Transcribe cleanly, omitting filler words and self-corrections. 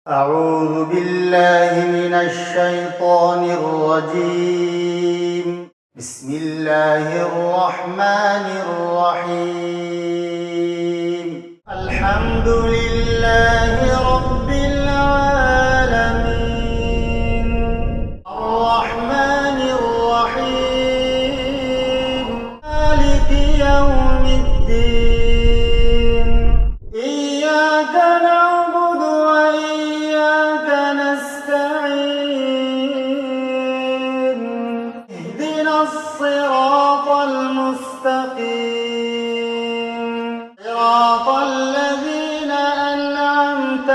أعوذ بالله من الشيطان الرجيم. بسم الله الرحمن الرحيم. الحمد لله رب العالمين الرحمن الرحيم مالك يوم الدين إياك نعبد وإياك نستعين اهدنا الصراط المستقيم صراط الذين أنعمت